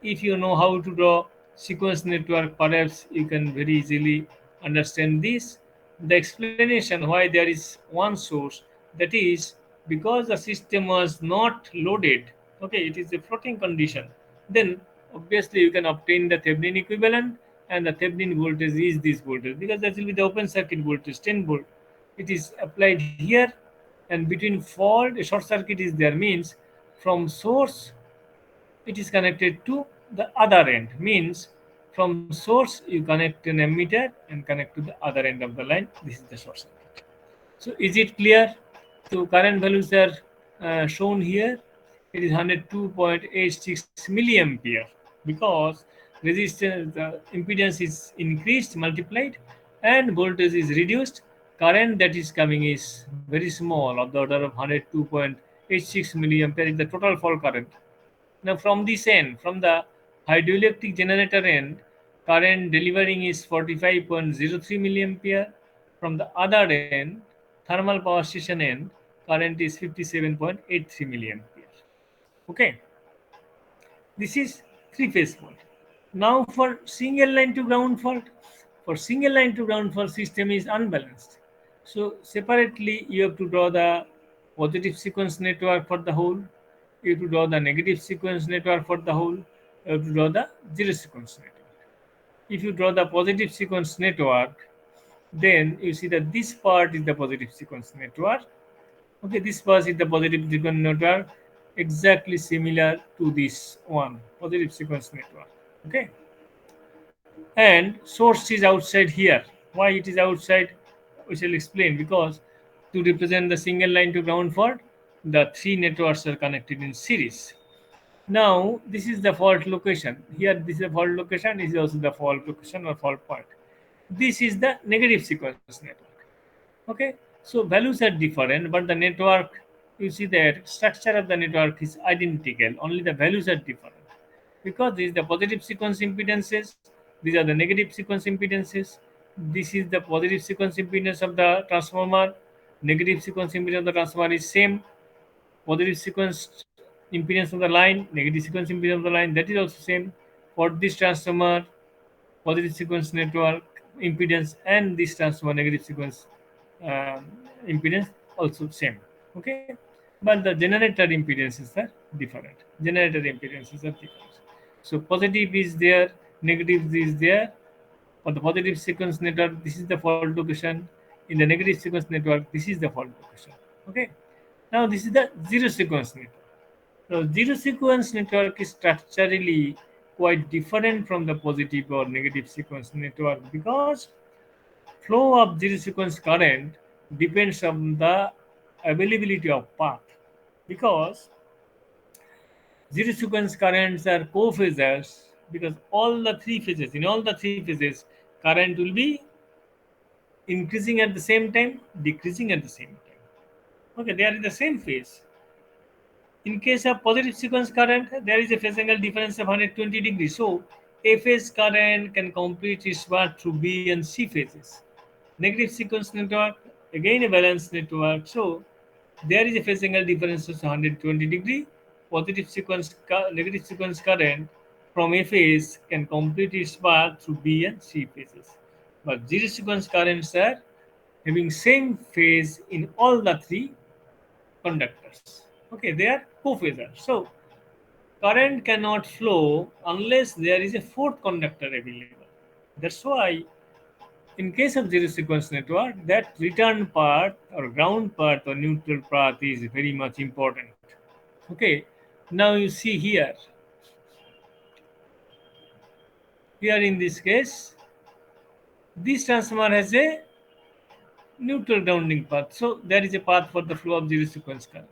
If you know how to draw sequence network, perhaps you can very easily understand this. The explanation why there is one source, that is because the system was not loaded. Okay, it is a floating condition. Then obviously you can obtain the Thevenin equivalent, and the Thevenin voltage is this voltage, because that will be the open circuit voltage 10 volt. It is applied here, and between fault a short circuit is there, means from source it is connected to the other end, means from source you connect an ammeter and connect to the other end of the line. This is the short circuit. So is it clear? So current values are shown here. It is 102.86 milliampere, because resistance, the impedance is increased, multiplied, and voltage is reduced. Current that is coming is very small, of the order of 102.86 milliampere is the total fault current. Now from this end, from the hydroelectric generator end, current delivering is 45.03 milliampere. From the other end, thermal power station end, current is 57.83 milliampere. Okay, this is three-phase fault. Now for single line to ground fault, for single line to ground fault system is unbalanced. So separately you have to draw the positive sequence network for the whole, you have to draw the negative sequence network for the whole, you have to draw the zero sequence network. If you draw the positive sequence network, then you see that this part is the positive sequence network. Okay, this part is the positive sequence network, exactly similar to this one, positive sequence network. Okay, and source is outside here. Why it is outside, we shall explain. Because to represent the single line to ground fault, the three networks are connected in series. Now this is the fault location. Here this is the fault location, this is also the fault location or fault point. This is the negative sequence network. Okay, so values are different, but the network, you see that structure of the network is identical, only the values are different. Because this is the positive sequence impedances, these are the negative sequence impedances. This is the positive sequence impedance of the transformer, negative sequence impedance of the transformer is same. Positive sequence impedance of the line, negative sequence impedance of the line, that is also same. For this transformer, positive sequence network impedance, and this transformer negative sequence um, impedance also same. Okay, but the generator impedances are different. Generator impedances are different. So positive is there, negative is there. For the positive sequence network, this is the fault location. In the negative sequence network, this is the fault location. Okay, now this is the zero sequence network. So zero sequence network is structurally quite different from the positive or negative sequence network, because flow of zero sequence current depends on the availability of path. Because zero sequence currents are co-phasors, because all the three phases, in all the three phases, current will be increasing at the same time, decreasing at the same time. Okay, they are in the same phase. In case of positive sequence current, there is a phase angle difference of 120 degrees. So A phase current can complete its path through B and C phases. Negative sequence network, again a balanced network. So there is a phase angle difference of 120 degree. Positive sequence, negative sequence current from A phase can complete its path through B and C phases. But zero sequence currents are having same phase in all the three conductors. Okay, they are co-phasors. So current cannot flow unless there is a fourth conductor available. That's why in case of zero sequence network, that return path or ground path or neutral path is very much important. Okay, now you see here, here in this case, this transformer has a neutral grounding path. So there is a path for the flow of zero sequence current.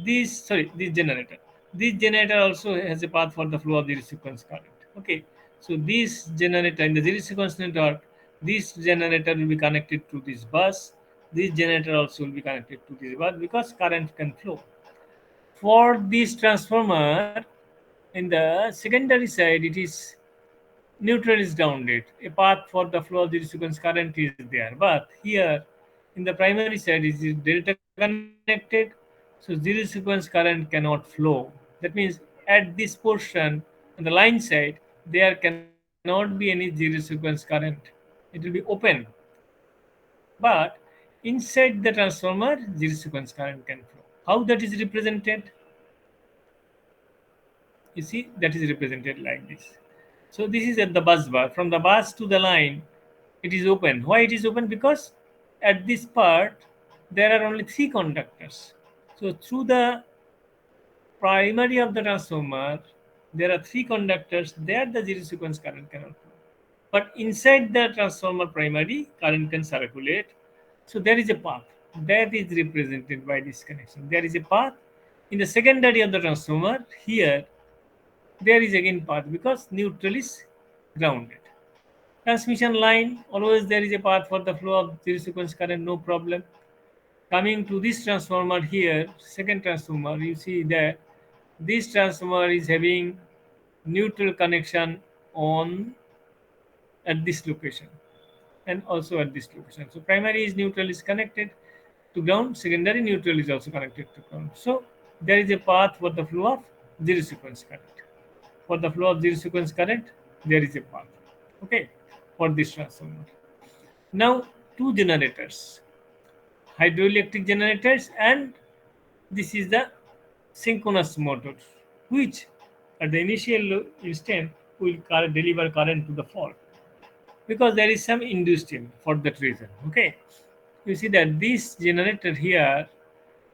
This generator also has a path for the flow of zero sequence current. Okay, so this generator in the zero sequence network, this generator will be connected to this bus. This generator also will be connected to this bus, because current can flow. For this transformer, in the secondary side, it is neutral is grounded. A path for the flow of the sequence current is there. But here in the primary side is delta connected. So zero sequence current cannot flow. That means at this portion on the line side, there cannot be any zero sequence current. It will be open. But inside the transformer, zero sequence current can flow. How that is represented? You see, that is represented like this. So this is at the bus bar. From the bus to the line, it is open. Why it is open? Because at this part there are only three conductors. So through the primary of the transformer, there are three conductors. There the zero sequence current cannot flow. But inside the transformer primary, current can circulate. So there is a path that is represented by this connection. There is a path in the secondary of the transformer. Here there is again path because neutral is grounded. Transmission line, always there is a path for the flow of zero sequence current, no problem. Coming to this transformer here, second transformer, you see that this transformer is having neutral connection on at this location and also at this location. So primary is neutral is connected to ground, secondary neutral is also connected to ground. So there is a path for the flow of zero sequence current. For the flow of zero sequence current, there is a path. Okay, for this transformer. Now two generators, hydroelectric generators, and this is the synchronous motor, which at the initial instant will deliver current to the fault because there is some induced in for that reason. Okay, you see that this generator here,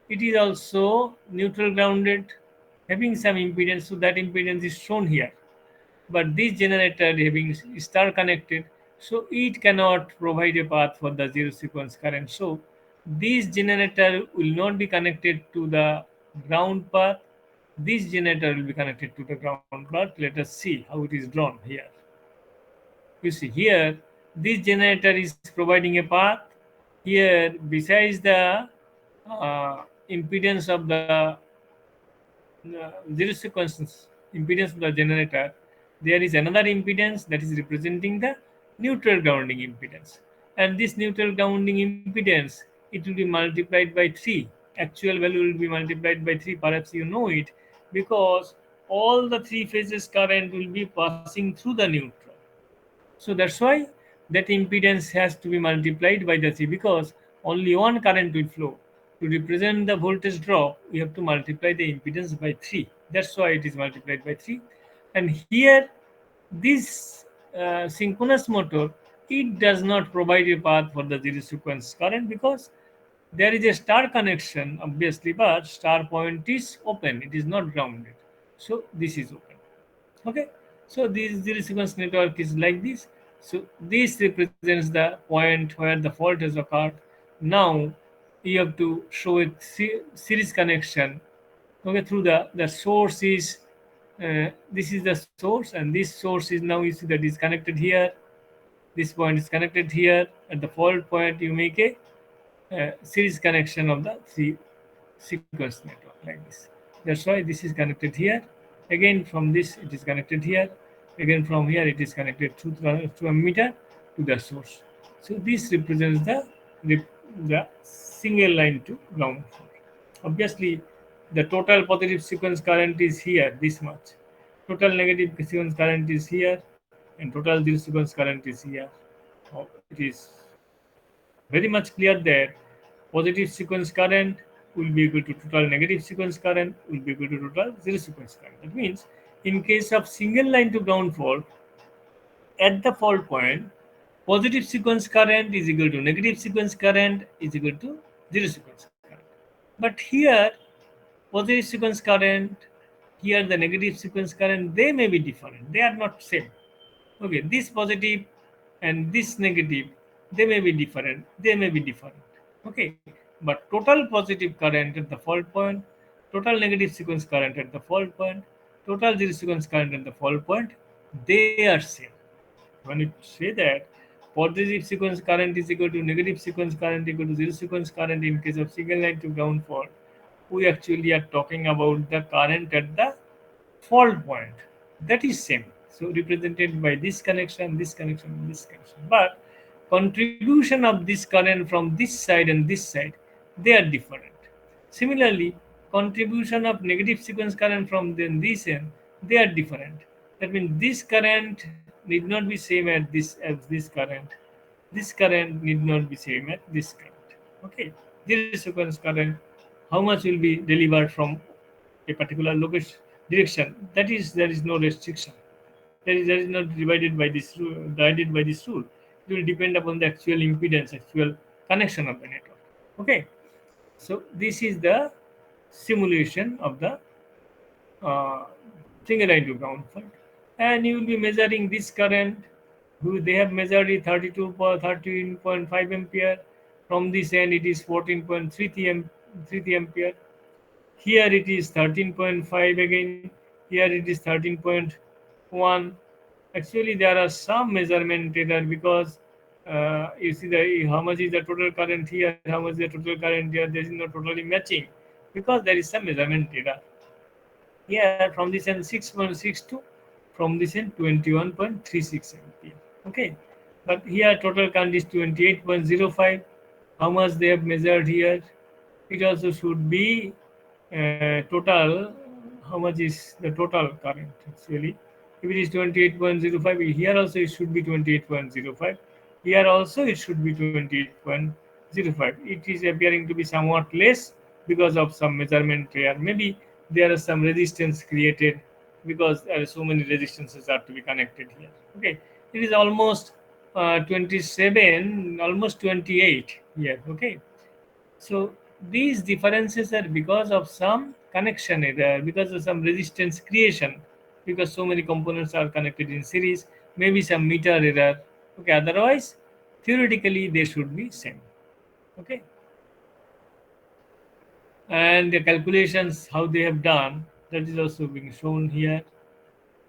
it is also neutral grounded, having some impedance, so that impedance is shown here. But this generator having star connected, so it cannot provide a path for the zero sequence current. So this generator will not be connected to the ground path. This generator will be connected to the ground path. Let us see how it is drawn here. You see here, this generator is providing a path. Here, besides the impedance of the zero sequence impedance of the generator, there is another impedance that is representing the neutral grounding impedance. And this neutral grounding impedance, it will be multiplied by 3. Actual value will be multiplied by 3. Perhaps you know it because all the three phases current will be passing through the neutral. So that's why that impedance has to be multiplied by the 3 because only one current will flow. To represent the voltage drop, we have to multiply the impedance by 3. That's why it is multiplied by 3. And here, this synchronous motor, it does not provide a path for the zero sequence current because there is a star connection, obviously, but star point is open. It is not grounded. So this is open. Okay, so this zero sequence network is like this. So this represents the point where the fault has occurred. Now you have to show a series connection. Okay, through the source is this is the source, and this source is now, you see that is connected here. This point is connected here. At the fault point, you make a series connection of the three sequence network like this. That's why this is connected here. Again, from this it is connected here. Again, from here it is connected through a meter to the source. So this represents the single line to ground fault. Obviously, the total positive sequence current is here, this much. Total negative sequence current is here, and total zero sequence current is here. It is very much clear that positive sequence current will be equal to total negative sequence current will be equal to total zero sequence current. That means in case of single line to ground fault, at the fault point, positive sequence current is equal to negative sequence current is equal to zero sequence current. But here, positive sequence current, here the negative sequence current, they may be different. They are not same. Okay, this positive and this negative, they may be different. They may be different. Okay, but total positive current at the fault point, total negative sequence current at the fault point, total zero sequence current at the fault point, they are same. When you say that positive sequence current is equal to negative sequence current equal to zero sequence current in case of single line to ground fault, we actually are talking about the current at the fault point. That is same. So represented by this connection, this connection, and this connection. But contribution of this current from this side and this side, they are different. Similarly, contribution of negative sequence current from this end, they are different. That means this current need not be same as this current. This current need not be same as this current. Okay, zero sequence current, how much will be delivered from a particular location direction, that is, there is no restriction. That is not divided by this rule. It will depend upon the actual impedance, actual connection of the network. Okay, so this is the simulation of the uh, single line to ground fault, and you will be measuring this current. Who they have measured it 13.5 ampere. From this end, it is 14.3 ampere. Here it is 13.5 again. Here it is 13.1. Actually, there are some measurement error because you see the how much is the total current here, how much is the total current here. There is no totally matching because there is some measurement error. Here from this end 6.62, from this end 21.36 ampere. Okay, but here total current is 28.05. How much they have measured here? It also should be total. How much is the total current actually? If it is 28.05, here also it should be 28.05. Here also it should be 28.05. It is appearing to be somewhat less because of some measurement here. Maybe there are some resistance created because there are so many resistances are to be connected here. Okay, it is almost 27, almost 28 here. Okay, so these differences are because of some connection error, because of some resistance creation, because so many components are connected in series, maybe some meter error. Okay, otherwise, theoretically they should be same. Okay, and the calculations how they have done that is also being shown here.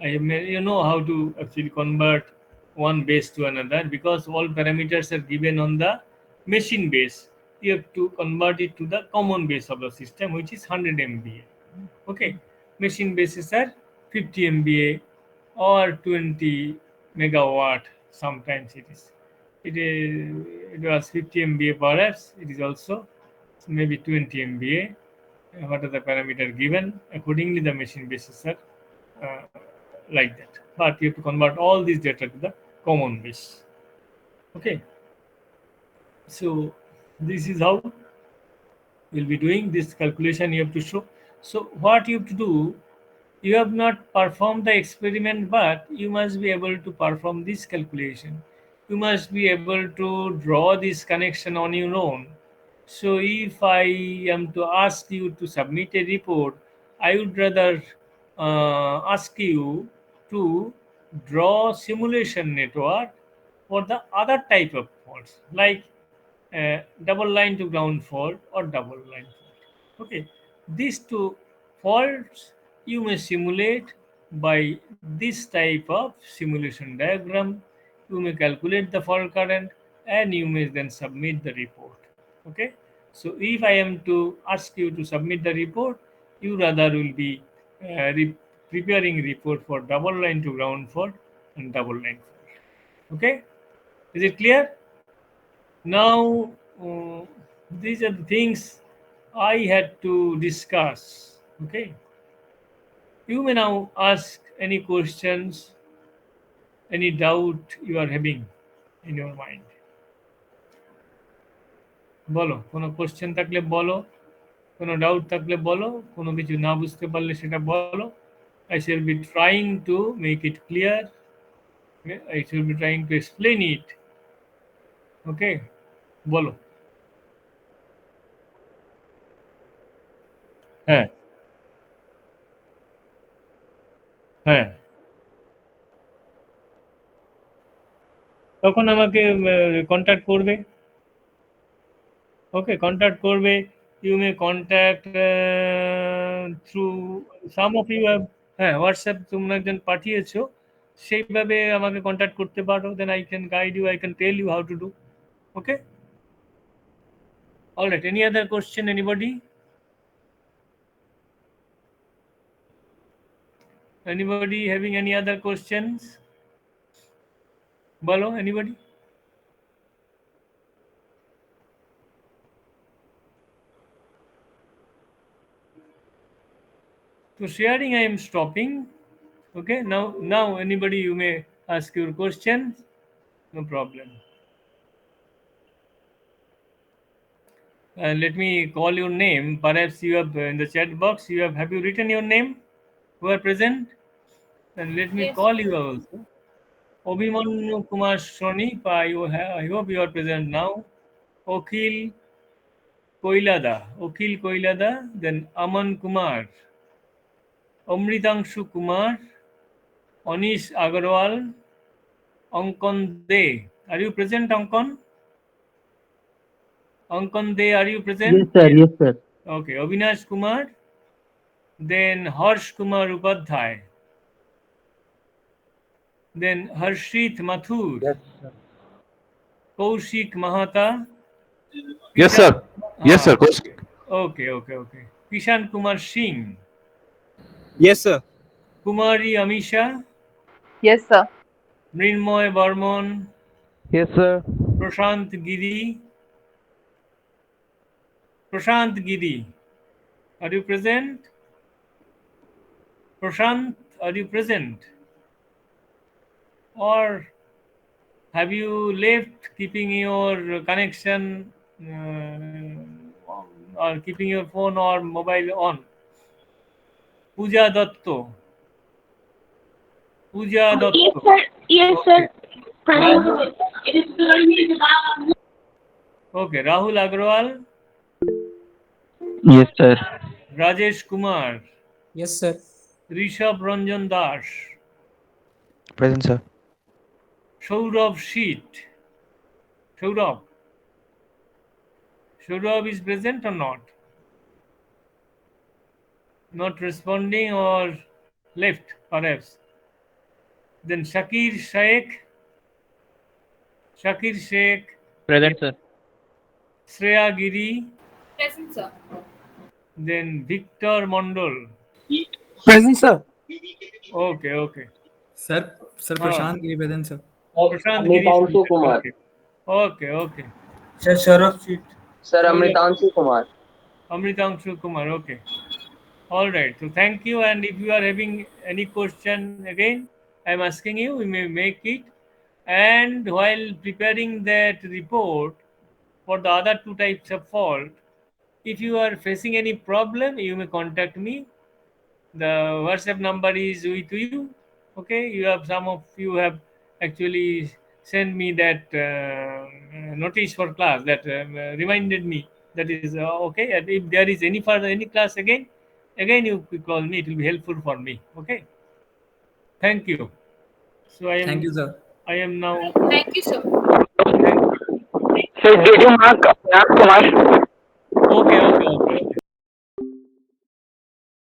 I have made, you know how to actually convert one base to another because all parameters are given on the machine base. You have to convert it to the common base of the system, which is 100 MVA. Okay, machine bases are 50 MVA or 20 megawatt. Sometimes it is. It was 50 MVA perhaps. It is also maybe 20 MVA. What are the parameter given? Accordingly, the machine bases are uh, like that. But you have to convert all these data to the common base. Okay, so this is how we'll be doing this calculation. You have to show. So what you have to do, you have not performed the experiment, but you must be able to perform this calculation. You must be able to draw this connection on your own. So if I am to ask you to submit a report, I would rather ask you to draw simulation network for the other type of faults, like double line to ground fault or double line fault. Okay, these two faults you may simulate by this type of simulation diagram. You may calculate the fault current and you may then submit the report. Okay, so if I am to ask you to submit the report, you rather will be preparing report for double line to ground fault and double line fault. Okay, is it clear? Now, these are the things I had to discuss. Okay, you may now ask any questions, any doubt you are having in your mind. বলো, কোনো question থাকলে বলো, কোনো doubt থাকলে বলো, কোনো কিছু না বুঝতে পারলে সেটা বলো. I shall be trying to make it clear. I shall be trying to explain it. Okay, বলো. হ্যাঁ, হ্যাঁ, তখন আমাকে কন্ট্যাক্ট করবে. ওকে, কন্ট্যাক্ট করবে. You may contact through some of you have, হ্যাঁ, হোয়াটসঅ্যাপ তোমরা একজন পাঠিয়েছো, সেইভাবে আমাকে কন্ট্যাক্ট করতে পারো. Then I can guide you, I can tell you how to do. Okay, all right, any other question, anybody having any other questions? বলো, anybody? So sharing I am stopping. Okay, now anybody you may ask your questions, no problem. Let me call your name. Perhaps you have in the chat box. You have you written your name? Who are present? And let me Yes. call you also. Obhimanyu Kumar Soni, I hope you are present now. Okhil Okhil Koilada, then Aman Kumar, Amritangshu Kumar, Anish Agarwal, Ankon De. Are you present, Ankon? Ankon De, are you Yes, present? sir. Yes, sir. Okay, Avinash Kumar, then Harsh Kumar Upadhyay, then Harshit Mathur, Yes, sir. Kaushik Mahata, Yes, Kishan, sir. Yes, sir. Coach. okay, okay. Kishan Kumar Singh, Yes, sir. Kumari Amisha, Yes, sir. Mrinmoy Barmon, Yes, sir. Prashant Giri, Prashant Giri, are you present? Prashant, are you present? Or have you left keeping your connection or keeping your phone or mobile on? Pooja Datto. Pooja Yes, Datto. sir. Yes, Okay. sir. Rahul. Present. It is very. Okay. Rahul Agrawal. Yes, sir. Rajesh Kumar. Yes, sir. Rishabh Ranjan Das. Present, sir. Saurabh Sheet. Saurabh. Saurabh is present or not? Not responding or left, perhaps. Then Shakir Sheikh. Shakir Sheikh. Present, sir. Shreya Giri. Present, sir. Then Victor Mondol. Present, sir. Okay. Sir, Ah, Prashant Giri present, sir. Prashant Giri is Amritanshu present. Kumar. Okay. Sir, Sharaf Sheet. Sir, Saurabh, Amritanshu Kumar. Amritangshu Kumar. Okay. All right. So thank you. And if you are having any question again, I am asking you, we may make it. And while preparing that report for the other two types of fault, if you are facing any problem, you may contact me. The WhatsApp number is with you. Okay, you have some of you have actually sent me that notice for class that reminded me that is okay. And if there is any further any class again you could call me. It will be helpful for me. Okay, thank you. So Thank you, sir. I am now. Thank you, sir. Thank you. Sir, did you mark Kumar? Okay.